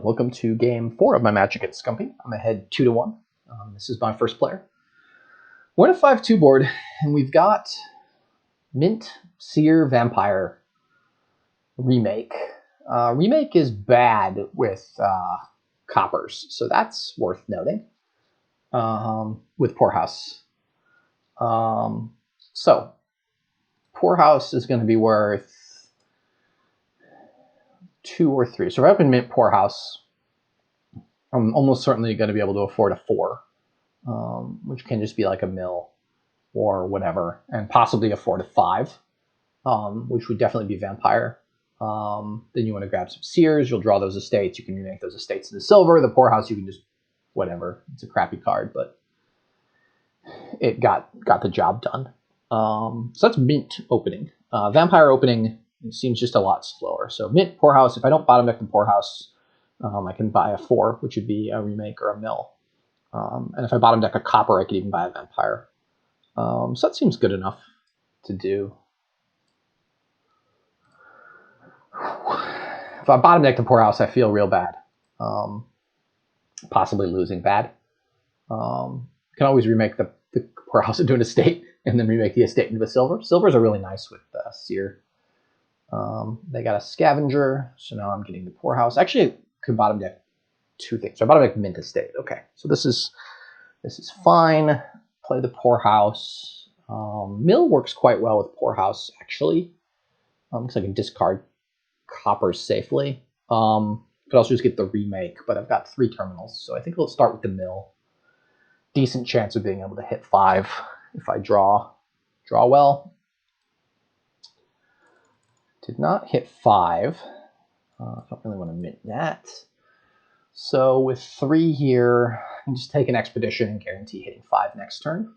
welcome to game 4 of my match against Skumpy. I'm ahead 2-1. This is my first player. We're in a 5-2 board, and we've got Mint, Seer, Vampire, Remake. Remake is bad with coppers, so that's worth noting. With Poorhouse. So, Poorhouse is going to be worth 2 or 3. So if I open Mint Poorhouse, I'm almost certainly going to be able to afford a 4, which can just be like a mill or whatever, and possibly afford a 5, which would definitely be Vampire. Then you want to grab some Seers, you'll draw those estates, you can remake those estates into silver. The Poorhouse, you can just, whatever, it's a crappy card, but it got the job done. So that's Mint opening. Vampire opening seems just a lot slower. So Mint, Poorhouse, if I don't bottom deck the Poorhouse, I can buy a 4, which would be a Remake or a mill. And if I bottom deck a copper, I could even buy a Vampire. So that seems good enough to do. If I bottom deck the Poorhouse, I feel real bad. Possibly losing bad. Can always remake the Poorhouse into an estate and then remake the estate into a silver. Silvers are really nice with Seer. They got a Scavenger, so now I'm getting the Poorhouse. Actually, I could bottom deck 2 things. So I bottom deck Mint estate. Okay, so this is fine. Play the Poorhouse. Mill works quite well with Poorhouse, actually, because I can discard coppers safely. Could also just get the Remake, but I've got 3 terminals, so I think we'll start with the mill. Decent chance of being able to hit 5 if I draw well. Did not hit 5. I don't really want to mint that. So with 3 here, I can just take an expedition and guarantee hitting 5 next turn.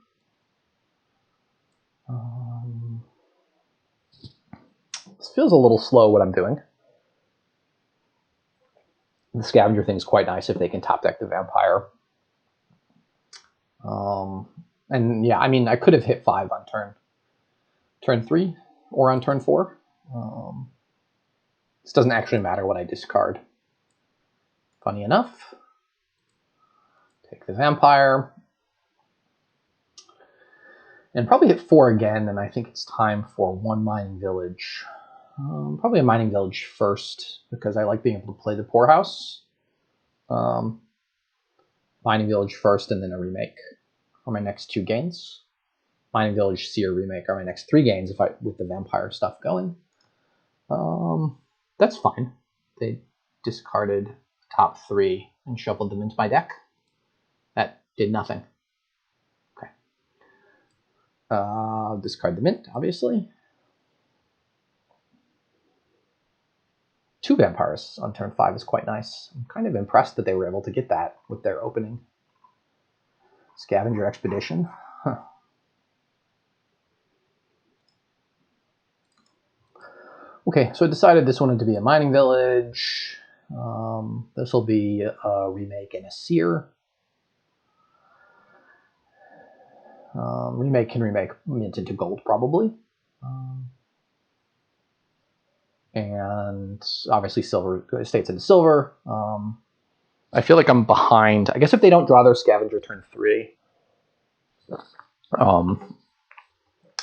This feels a little slow what I'm doing. The Scavenger thing is quite nice if they can top deck the Vampire. And yeah, I mean, I could have hit 5 on turn 3 or on turn 4. This doesn't actually matter what I discard. Funny enough. Take the Vampire. And probably hit 4 again, and I think it's time for 1 Mining Village. Probably a Mining Village first, because I like being able to play the Poorhouse. Mining Village first, and then a Remake are my next 2 gains. Mining Village, Seer, Remake are my next 3 gains with the Vampire stuff going. That's fine. They discarded top 3 and shuffled them into my deck. That did nothing. Okay. Discard the Mint, obviously. 2 Vampires on turn 5 is quite nice. I'm kind of impressed that they were able to get that with their opening. Scavenger Expedition. Huh. Okay, so I decided this wanted to be a Mining Village. This will be a Remake and a Seer. Remake can remake Mint into gold, probably. And obviously silver estates into silver. I feel like I'm behind. I guess if they don't draw their Scavenger turn 3, and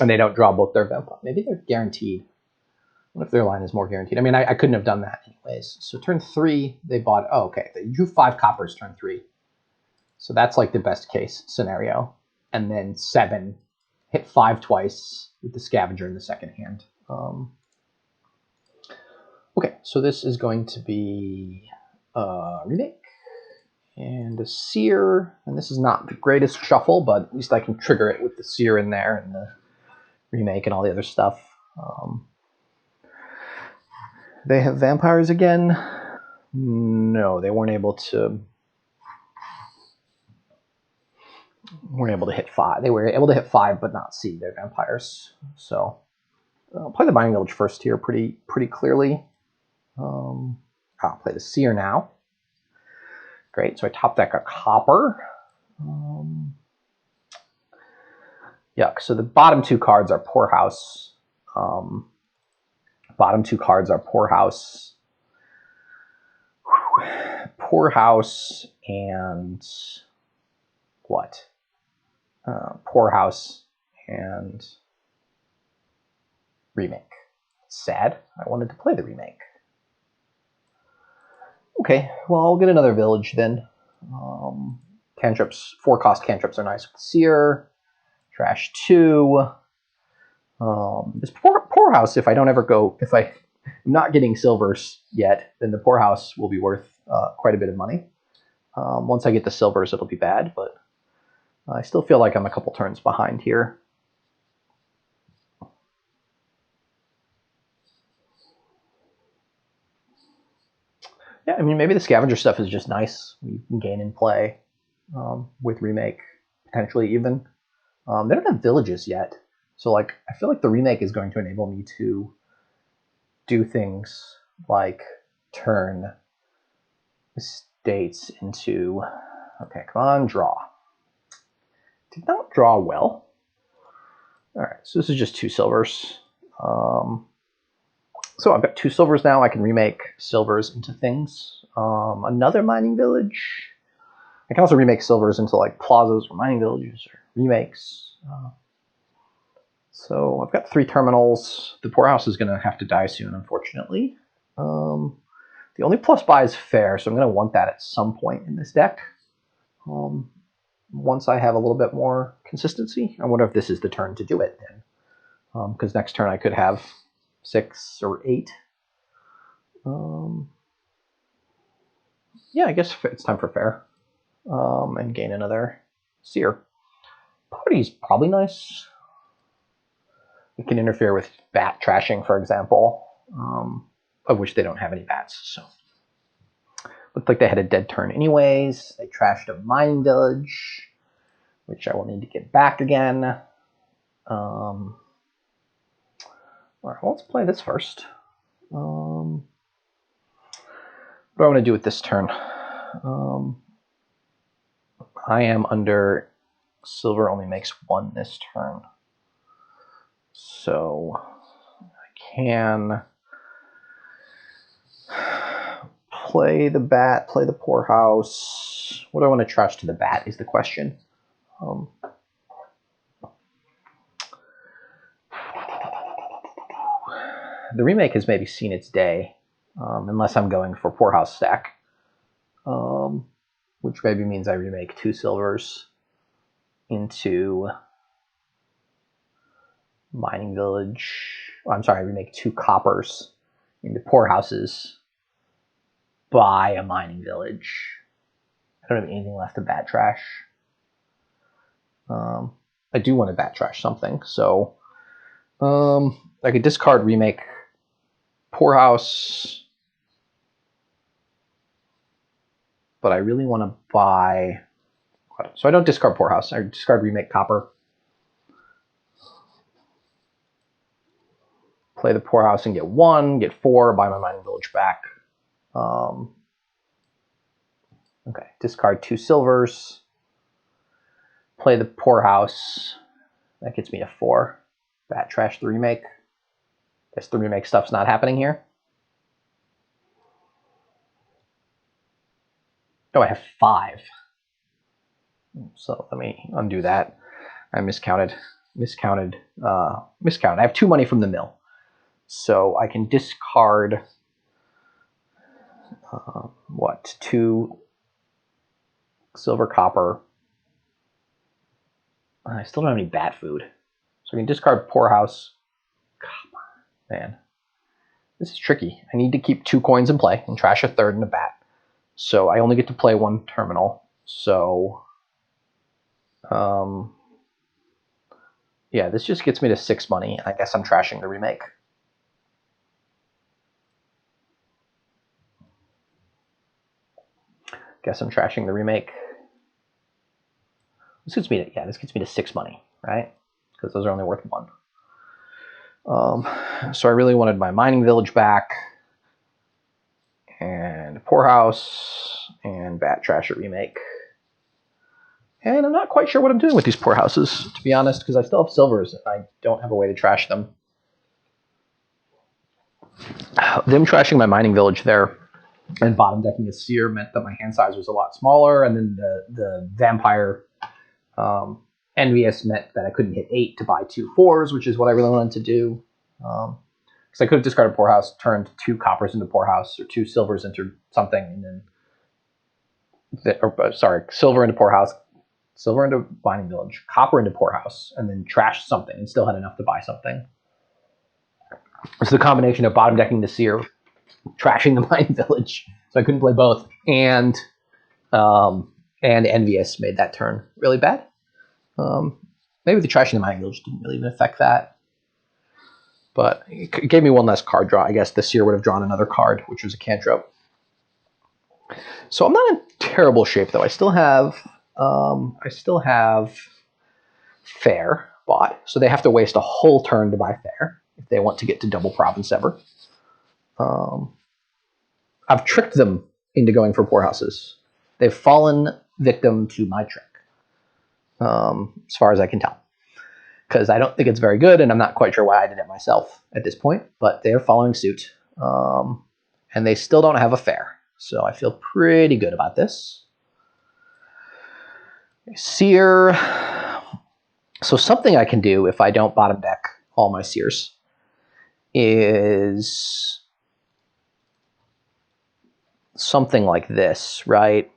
they don't draw both their Vampire, maybe they're guaranteed. What if their line is more guaranteed? I mean, I couldn't have done that anyways. So turn 3, they bought, oh, okay, they drew 5 coppers turn 3. So that's like the best case scenario. And then 7, hit 5 twice with the Scavenger in the second hand. Okay, so this is going to be a Remake and a Seer. And this is not the greatest shuffle, but at least I can trigger it with the Seer in there and the Remake and all the other stuff. They have Vampires again. No, they weren't able to hit 5. They were able to hit 5, but not see their Vampires. So I'll play the Mining Village first here pretty clearly. I'll play the Seer now. Great, so I top deck a copper. Yuck, so the bottom 2 cards are Poorhouse. Bottom 2 cards are Poorhouse. Poorhouse and what? Poorhouse and Remake. Sad. I wanted to play the Remake. Okay, well, I'll get another village then. Cantrips, 4-cost cantrips are nice with Seer. Trash 2. This poorhouse, if I don't ever go, if I'm not getting silvers yet, then the poorhouse will be worth quite a bit of money. Once I get the silvers, it'll be bad, but I still feel like I'm a couple turns behind here. Yeah, I mean, maybe the scavenger stuff is just nice. You can gain and play with Remake, potentially even. They don't have villages yet. So, like, I feel like the Remake is going to enable me to do things like turn estates into... Okay, come on, draw. Did not draw well. All right, so this is just 2 silvers. So I've got 2 silvers now. I can remake silvers into things. Another mining village. I can also remake silvers into like plazas or mining villages or remakes. So I've got 3 terminals. The poorhouse is going to have to die soon, unfortunately. The only plus buy is fair, so I'm going to want that at some point in this deck. Once I have a little bit more consistency. I wonder if this is the turn to do it then. Because next turn I could have 6 or 8. Yeah, I guess it's time for fair. And gain another Seer. Party's probably nice. It can interfere with bat trashing, for example, of which they don't have any bats. So looked like they had a dead turn anyways. They trashed a mining village, which I will need to get back again. All right, well, let's play this first. What do I want to do with this turn? I am under silver only makes 1 this turn. So I can play the bat, play the poorhouse. What do I want to trash to the bat is the question. The Remake has maybe seen its day, unless I'm going for poorhouse stack, which maybe means I remake 2 silvers into mining village. Oh, I'm sorry, I remake 2 coppers into poorhouses by a mining village. I don't have anything left to bat trash. I do want to bat trash something, so I could discard remake poorhouse, but I really want to buy. So I don't discard poorhouse. I discard remake copper. Play the poorhouse and get 1, get 4, buy my mining village back. Okay, discard 2 silvers. Play the poorhouse. That gets me a 4. Bat trash the remake. Guess the remake stuff's not happening here. Oh, I have 5. So let me undo that. I miscounted. I have 2 money from the mill. So I can discard 2 silver copper. I still don't have any bat food. So I can discard poorhouse copper. Man, this is tricky. I need to keep 2 coins in play and trash a 3rd and a bat. So I only get to play 1 terminal. So yeah, this just gets me to 6 money. I guess I'm trashing the remake. Guess I'm trashing the remake. This gets me to, this gets me to 6 money, right? Because those are only worth 1. So I really wanted my mining village back, and poorhouse, and bat trash at remake. And I'm not quite sure what I'm doing with these poorhouses, to be honest, because I still have silvers and I don't have a way to trash them. Them trashing my mining village there And bottom decking a Seer meant that my hand size was a lot smaller, and then the Vampire Envious meant that I couldn't hit 8 to buy 2 4s, which is what I really wanted to do. Because I could have discarded Poorhouse, turned 2 coppers into Poorhouse, or 2 silvers into something, and then silver into Poorhouse, silver into Mining Village, copper into Poorhouse, and then trash something and still had enough to buy something. So the combination of bottom decking the Seer, trashing the Mining Village, so I couldn't play both, and Envious made that turn really bad. Maybe the trashing the Mining Village didn't really even affect that, but it gave me one less card draw. I guess the Seer would have drawn another card, which was a cantrip. So I'm not in terrible shape though. I still have Fair bought, so they have to waste a whole turn to buy Fair if they want to get to double Province Ever. I've tricked them into going for Poorhouses. They've fallen victim to my trick, as far as I can tell, because I don't think it's very good, and I'm not quite sure why I did it myself at this point, but they're following suit, and they still don't have a Fair, so I feel pretty good about this. Seer. So something I can do if I don't bottom deck all my Seers is something like this, right?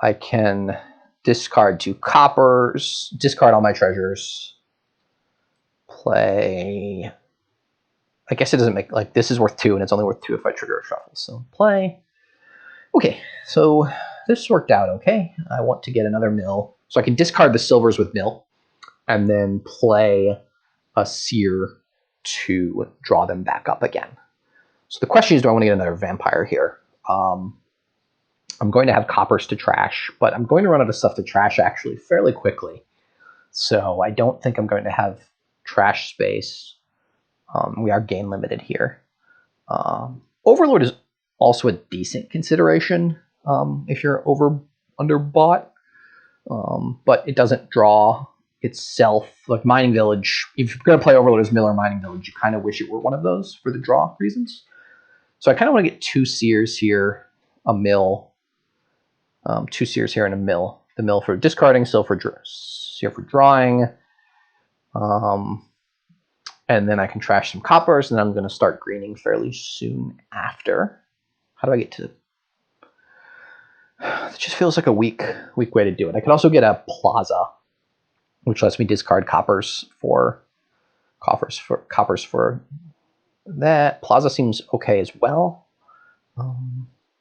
I can discard 2 coppers, discard all my treasures, play. I guess it doesn't make, like, this is worth 2 and it's only worth 2 if I trigger a shuffle, so play. Okay, so this worked out okay. I want to get another mill, so I can discard the silvers with mill and then play a Seer to draw them back up again. So the question is, do I want to get another Vampire here? I'm going to have coppers to trash, but I'm going to run out of stuff to trash actually fairly quickly. So I don't think I'm going to have trash space. We are gain limited here. Overlord is also a decent consideration if you're underbought, but it doesn't draw itself. Like Mining Village, if you're going to play Overlord as mill or Mining Village, you kind of wish it were one of those for the draw reasons. So I kind of want to get 2 Seers here, a mill, 2 Seers here and a mill. The mill for discarding, Seer for drawing. And then I can trash some coppers, and then I'm going to start greening fairly soon after. How do I get to... It just feels like a weak way to do it. I could also get a Plaza, which lets me discard coppers for that. Plaza seems okay as well.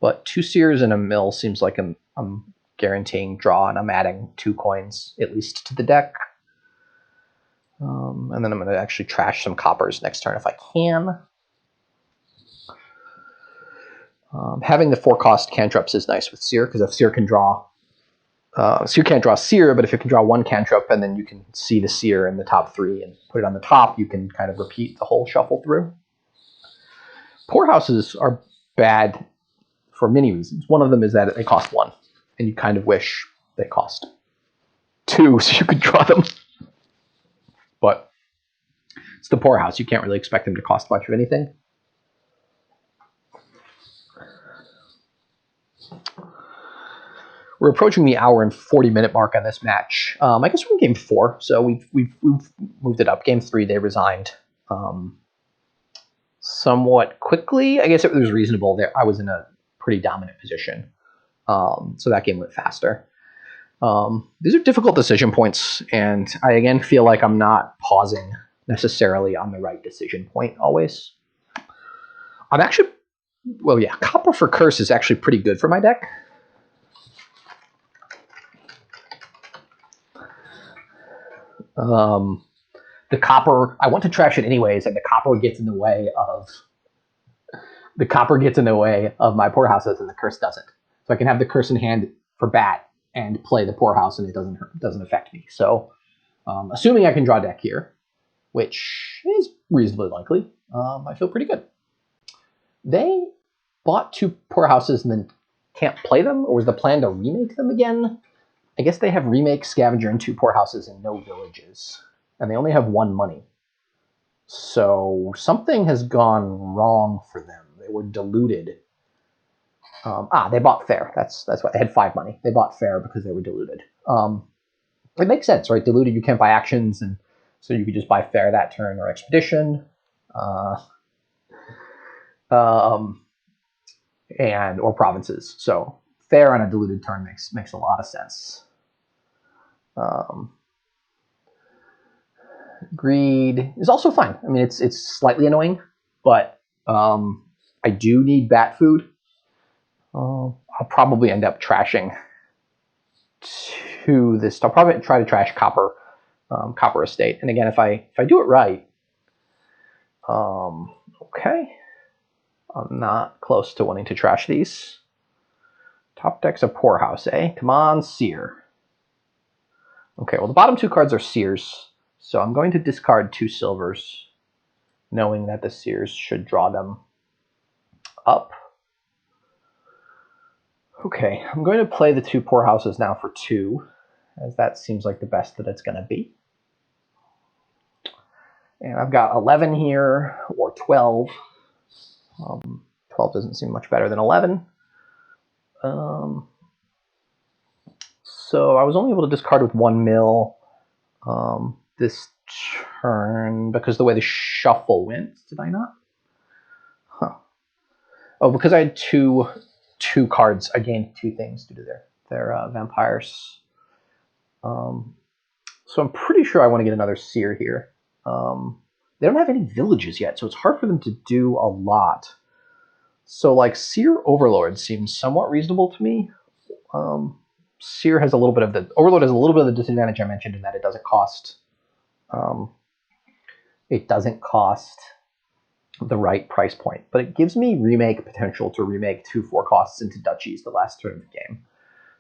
But 2 Seers and a mill seems like I'm guaranteeing draw, and I'm adding 2 coins at least to the deck. And then I'm going to actually trash some coppers next turn if I can. Having the 4-cost cantrips is nice with Seer, because if Seer can draw... Seer can't draw Seer, but if it can draw 1 cantrip and then you can see the Seer in the top 3 and put it on the top, you can kind of repeat the whole shuffle through. Poorhouses are bad for many reasons. One of them is that they cost 1, and you kind of wish they cost 2 so you could draw them. But it's the Poorhouse. You can't really expect them to cost much of anything. We're approaching the hour and 40-minute mark on this match. I guess we're in game 4, so we've moved it up. Game 3, they resigned somewhat quickly. I guess it was reasonable. There, I was in a pretty dominant position, so that game went faster. These are difficult decision points, and I again feel like I'm not pausing necessarily on the right decision point always. I'm actually, well, yeah, Copper for Curse is actually pretty good for my deck. The copper, I want to trash it anyways, and the copper gets in the way of my Poorhouses, and the curse doesn't. So I can have the curse in hand for bat and play the Poorhouse, and it doesn't affect me. So assuming I can draw deck here, which is reasonably likely, I feel pretty good. They bought 2 Poorhouses and then can't play them, or was the plan to remake them again? I guess they have Remake, Scavenger, and 2 Poorhouses and no villages. And they only have 1 money. So something has gone wrong for them. They were diluted They bought fair. That's why they had 5 money. They bought fair because they were diluted. It makes sense, right? Diluted, you can't buy actions, and so you could just buy fair that turn or expedition, and or provinces. So fair on a diluted turn makes a lot of sense. Greed is also fine. I mean, it's slightly annoying, but I do need bat food. I'll probably end up trashing to this. I'll probably try to trash copper estate. And again, if I do it right, okay, I'm not close to wanting to trash these. Top deck's a poorhouse, eh? Come on, Seer. Okay, well the bottom 2 cards are Seers, so I'm going to discard 2 silvers, knowing that the Seers should draw them up. Okay, I'm going to play the 2 poorhouses now for 2, as that seems like the best that it's going to be. And I've got 11 here, or 12. 12 doesn't seem much better than 11. So I was only able to discard with 1 mill this turn because the way the shuffle went. Did I not? Huh. Oh, because I had two cards, I gained 2 things due to their vampires. So I'm pretty sure I want to get another Seer here. They don't have any villages yet, so it's hard for them to do a lot. So like Seer Overlord seems somewhat reasonable to me. Seer has a little bit of the Overlord has a little bit of the disadvantage I mentioned in that it doesn't cost the right price point, but it gives me remake potential to remake 2 4 costs into duchies the last turn of the game.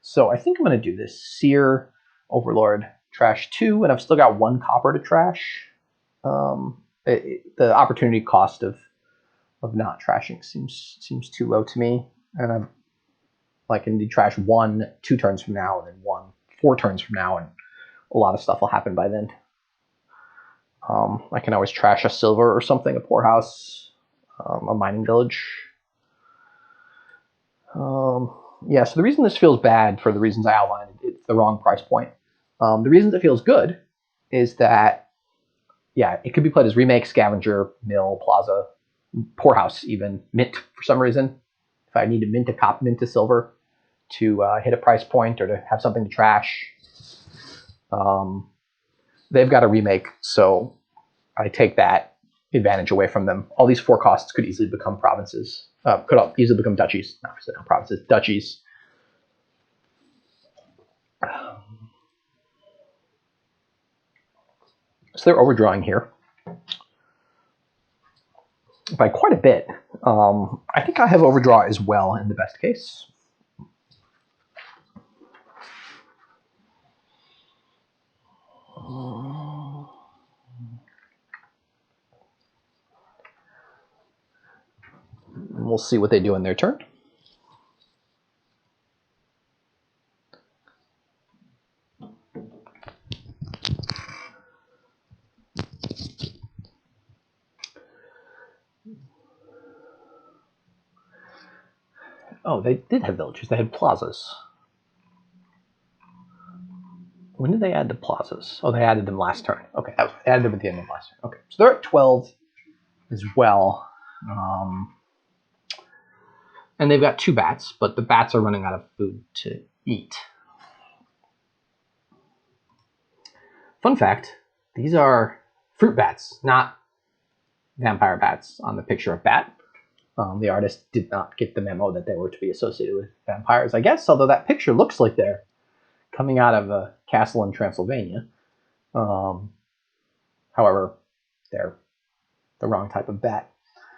So I think I'm going to do this. Seer Overlord trash 2, and I've still got 1 copper to trash. The opportunity cost of not trashing seems too low to me, and I can trash 1 2 turns from now, and then 1 4 turns from now, and a lot of stuff will happen by then. I can always trash a silver or something, a poorhouse, a mining village. Yeah, so the reason this feels bad, for the reasons I outlined, it's the wrong price point. The reasons it feels good is that, yeah, it could be played as Remake, Scavenger, Mill, Plaza, Poorhouse, even Mint for some reason. If I need to mint a silver to hit a price point or to have something to trash, they've got a Remake, so I take that advantage away from them. All these 4 costs could easily become provinces. Could easily become duchies. Not provinces, duchies. So they're overdrawing here by quite a bit. I think I have overdraw as well in the best case. We'll see what they do in their turn. Oh, they did have villages. They had plazas. When did they add the plazas? Oh, they added them last turn. Okay, they added them at the end of last turn. Okay, so they're at 12 as well. And they've got 2 bats, but the bats are running out of food to eat. Fun fact, these are fruit bats, not vampire bats on the picture of bat. The artist did not get the memo that they were to be associated with vampires, I guess, although that picture looks like they're coming out of a castle in Transylvania. However, they're the wrong type of bat.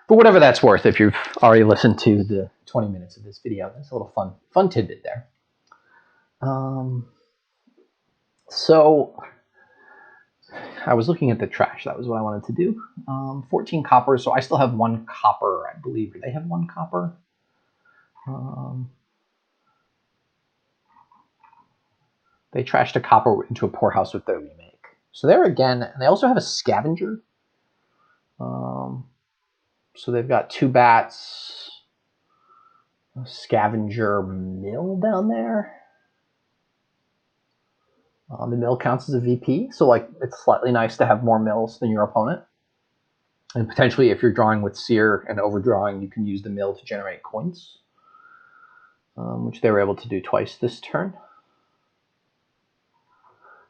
For whatever that's worth, if you've already listened to the 20 minutes of this video, that's a little fun tidbit there. So I was looking at the trash. That was what I wanted to do. 14 copper, so I still have 1 copper, I believe. Do they have 1 copper? They trashed a copper into a poorhouse with their remake. So there again, and they also have a scavenger. So they've got 2 bats. Scavenger mill down there. The mill counts as a VP, so like it's slightly nice to have more mills than your opponent. And potentially, if you're drawing with Seer and overdrawing, you can use the mill to generate coins, which they were able to do twice this turn.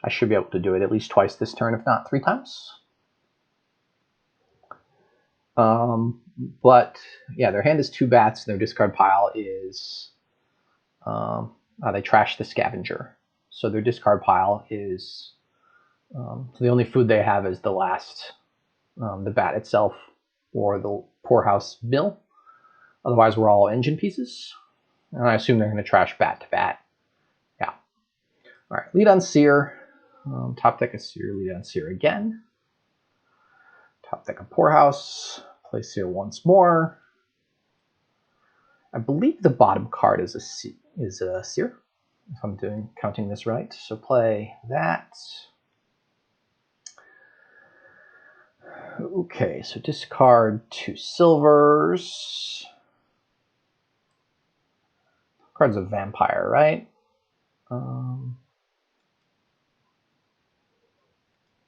I should be able to do it at least twice this turn, if not 3 times. But yeah, their hand is 2 bats. Their discard pile is they trashed the Scavenger, so their discard pile is so the only food they have is the last the bat itself or the poorhouse mill. Otherwise, we're all engine pieces, and I assume they're going to trash bat to bat. Yeah. All right, lead on Seer. Top deck a Seer, lead on Seer again. Top deck a poorhouse. Play Seer once more. I believe the bottom card is a Seer, if I'm counting this right. So play that. Okay, so discard 2 silvers. Card's a vampire, right?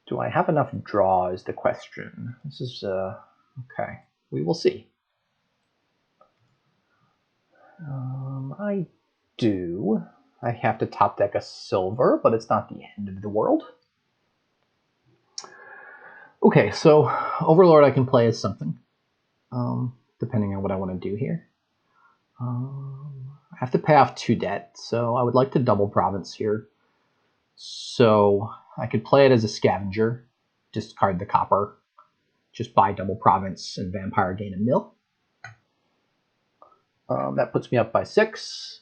Do I have enough draw is the question. This is, okay, we will see. I do. I have to top deck a silver, but it's not the end of the world. Okay, so Overlord I can play as something, depending on what I want to do here. I have to pay off 2 debt, so I would like to double province here. So I could play it as a Scavenger, discard the copper, just buy double province and vampire gain a mill. That puts me up by 6.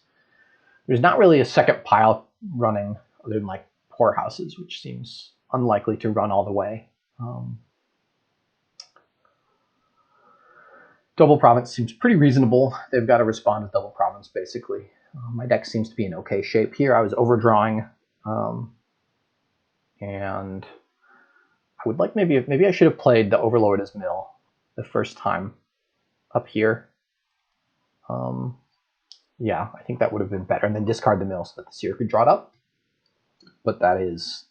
There's not really a second pile running other than like poorhouses, which seems unlikely to run all the way. Double province seems pretty reasonable. They've got to respond with double province, basically. My deck seems to be in okay shape here. I was overdrawing, and I would like maybe I should have played the Overlord as mill the first time up here. Yeah, I think that would have been better, and then discard the mill so that the Seer could draw it up. But that is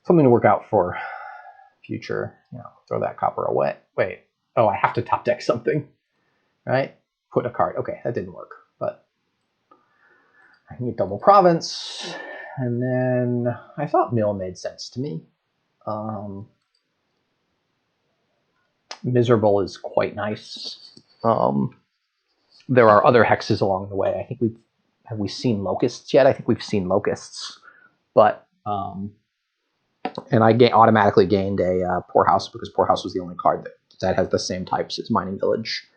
something to work out for future. You know, throw that copper away. Wait. Oh, I have to top deck something, right? Put a card. Okay, that didn't work, but I can get double province, and then I thought mill made sense to me. Miserable is quite nice. There are other hexes along the way. I think have we seen locusts yet? I think we've seen locusts, but and I automatically gained a poorhouse because poorhouse was the only card that has the same types as mining village.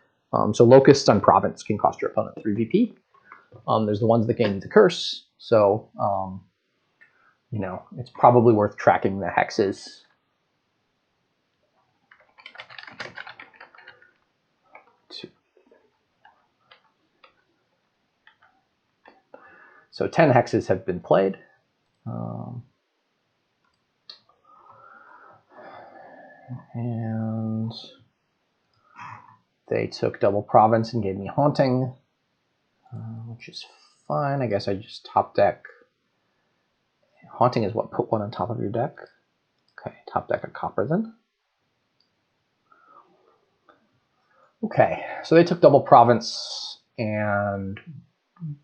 So locusts on province can cost your opponent 3 VP. There's the ones that gain the curse, so you know, it's probably worth tracking the hexes. So 10 hexes have been played. And they took double province and gave me haunting, which is fine. I guess I just top deck. Haunting is what? Put 1 on top of your deck. Okay, top deck a copper then. Okay, so they took double province and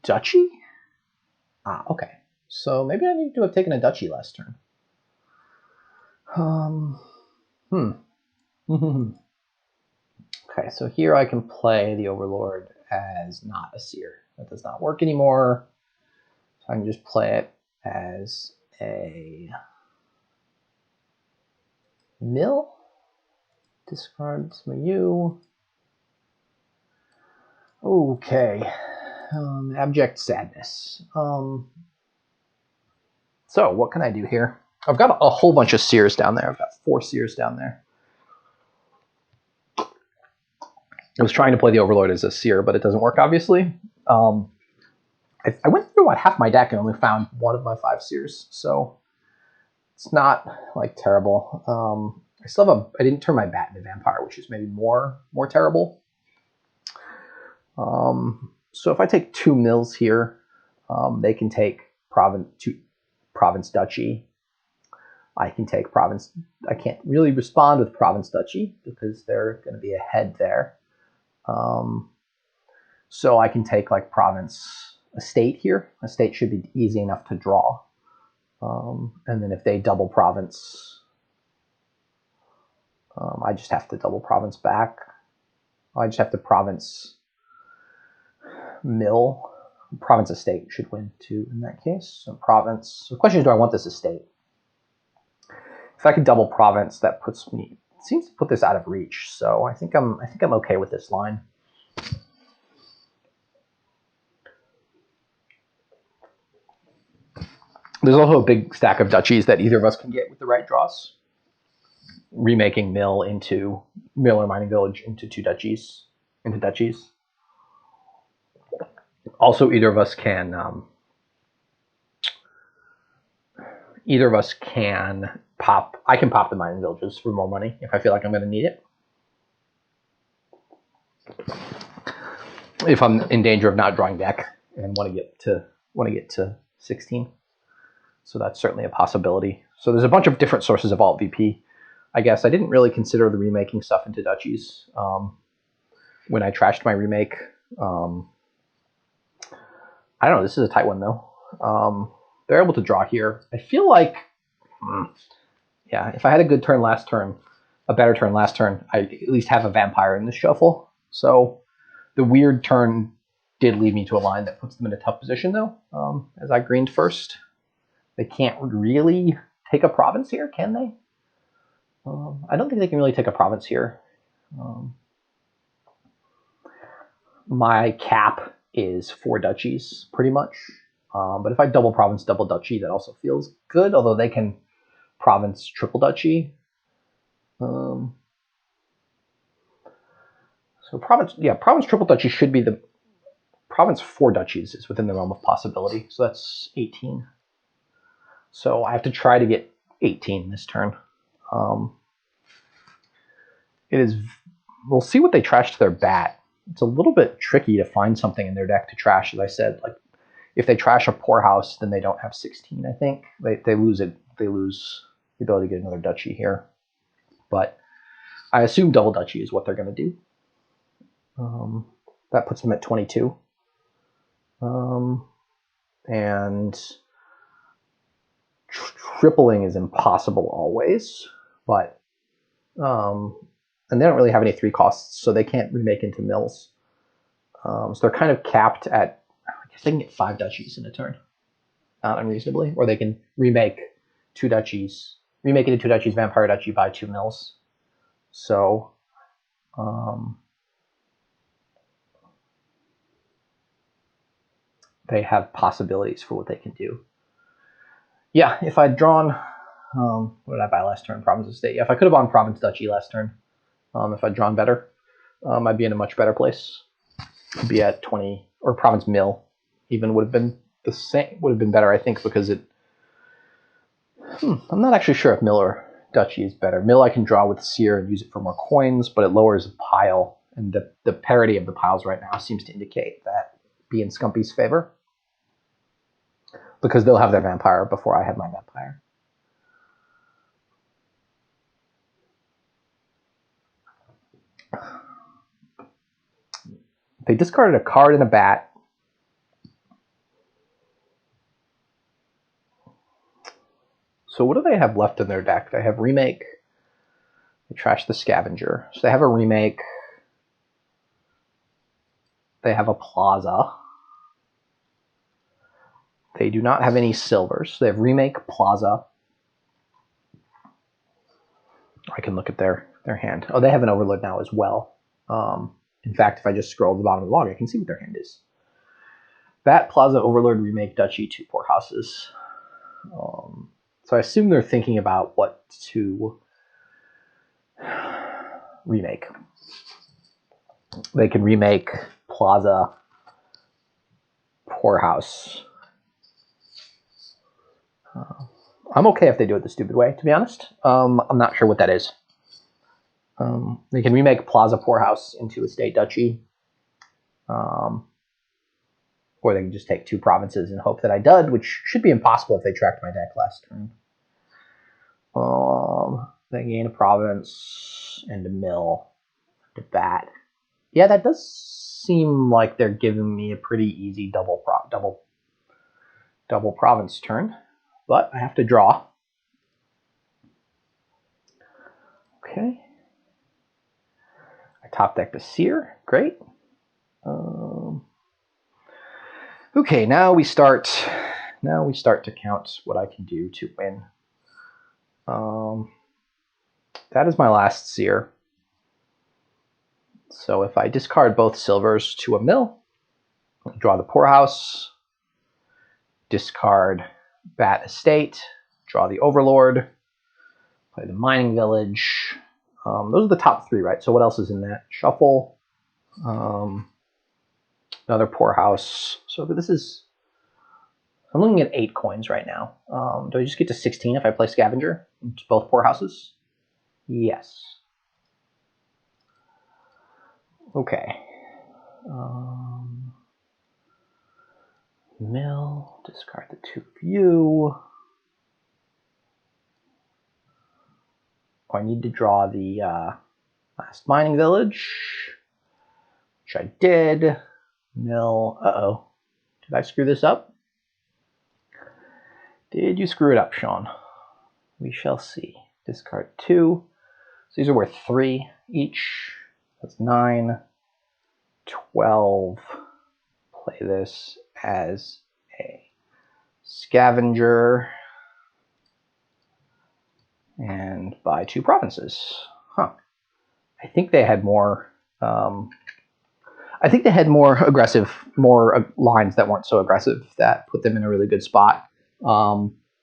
duchy? Ah, okay. So maybe I need to have taken a duchy last turn. Okay, so here I can play the Overlord as not a Seer. That does not work anymore. So I can just play it as a mill. Discard some you. Okay. Abject sadness. So what can I do here? I've got a whole bunch of Seers down there. I've got 4 Seers down there. I was trying to play the Overlord as a Seer, but it doesn't work, obviously. I went through about half my deck and only found 1 of my 5 Seers, so it's not like terrible. I still have I didn't turn my bat into vampire, which is maybe more terrible. So if I take 2 mills here, they can take province duchy. I can take province. I can't really respond with province duchy because they're going to be ahead there. So I can take like province estate here. Estate should be easy enough to draw. And then if they double province, I just have to double province back. I just have to province mill. Province estate should win too in that case. So province. So the question is, do I want this estate? If I could double province, that puts me. It seems to put this out of reach. So I think I'm okay with this line. There's also a big stack of duchies that either of us can get with the right draws. Remaking mill or mining village into 2 duchies, Also, either of us can pop. I can pop the mining villages for more money if I feel like I'm going to need it. If I'm in danger of not drawing deck and want to get to 16. So that's certainly a possibility. So there's a bunch of different sources of alt VP. I guess I didn't really consider the remaking stuff into duchies when I trashed my remake. I don't know. This is a tight one, though. They're able to draw here. I feel like, yeah, if I had a good turn last turn, a better turn last turn, I at least have a vampire in this shuffle. So the weird turn did lead me to a line that puts them in a tough position, though, as I greened first. They can't really take a province here, can they? I don't think they can really take a province here. My cap is 4 duchies, pretty much. But if I double province, double duchy, that also feels good, although they can province triple duchy. So province triple duchy should be the province 4 duchies is within the realm of possibility. So that's 18. So I have to try to get 18 this turn. We'll see what they trash to their bat. It's a little bit tricky to find something in their deck to trash, as I said. Like if they trash a poorhouse, then they don't have 16, I think. They lose it. They lose the ability to get another duchy here. But I assume double duchy is what they're going to do. That puts them at 22. And tripling is impossible always, but and they don't really have any 3 costs, so they can't remake into mills. So they're kind of capped at, I guess they can get 5 duchies in a turn, not unreasonably, or they can remake 2 duchies, remake it into 2 duchies, vampire duchy, buy 2 mills. So they have possibilities for what they can do. Yeah, if I'd drawn, what did I buy last turn? Province estate. Yeah, if I could have gone province duchy last turn, if I'd drawn better, I'd be in a much better place. I'd be at 20, or province mill even would have been the same, would have been better, I think, because it, I'm not actually sure if mill or duchy is better. Mill I can draw with Seer and use it for more coins, but it lowers the pile, and the parity of the piles right now seems to indicate that be in Skumpy's favor, because they'll have their vampire before I have my vampire. They discarded a card and a bat. So what do they have left in their deck? They have Remake. They trash the Scavenger. So they have a Remake. They have a Plaza. They do not have any silvers. They have Remake, Plaza. I can look at their hand. Oh, they have an Overlord now as well. In fact, if I just scroll to the bottom of the log, I can see what their hand is. Bat, Plaza, Overlord, Remake, Duchy, 2 poorhouses. So I assume they're thinking about what to remake. They can remake Plaza, poorhouse. I'm okay if they do it the stupid way, to be honest. I'm not sure what that is. They can remake Plaza Poorhouse into Estate Duchy. Or they can just take 2 provinces and hope that I dud, which should be impossible if they tracked my deck last turn. They gain a province and a mill to bat. Yeah, that does seem like they're giving me a pretty easy double province turn, but I have to draw. Okay. I top deck the Seer. Great. Okay, now we start to count what I can do to win. That is my last Seer. So if I discard both silvers to a mill, draw the poorhouse, discard bat estate, draw the overlord, play the mining village. Those are the top 3, right? So what else is in that? Shuffle, another poorhouse. So this is, I'm looking at 8 coins right now. Do I just get to 16 if I play Scavenger? It's both poorhouses? Yes. Okay. Mill, discard the 2 of you. I need to draw the last mining village, which I did. Mill, uh-oh. Did I screw this up? Did you screw it up, Sean? We shall see. Discard 2. So these are worth 3 each. That's 9, 12. Play this as a Scavenger and buy 2 provinces. Huh. I think they had more. I think they had more aggressive, lines that weren't so aggressive that put them in a really good spot.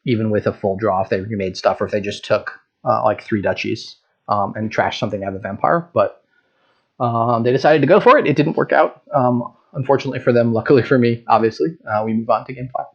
Even with a full draw, if they remade stuff, or if they just took like 3 duchies and trashed something out of Vampire. But they decided to go for it. It didn't work out. Unfortunately for them, luckily for me, obviously. We move on to game 5.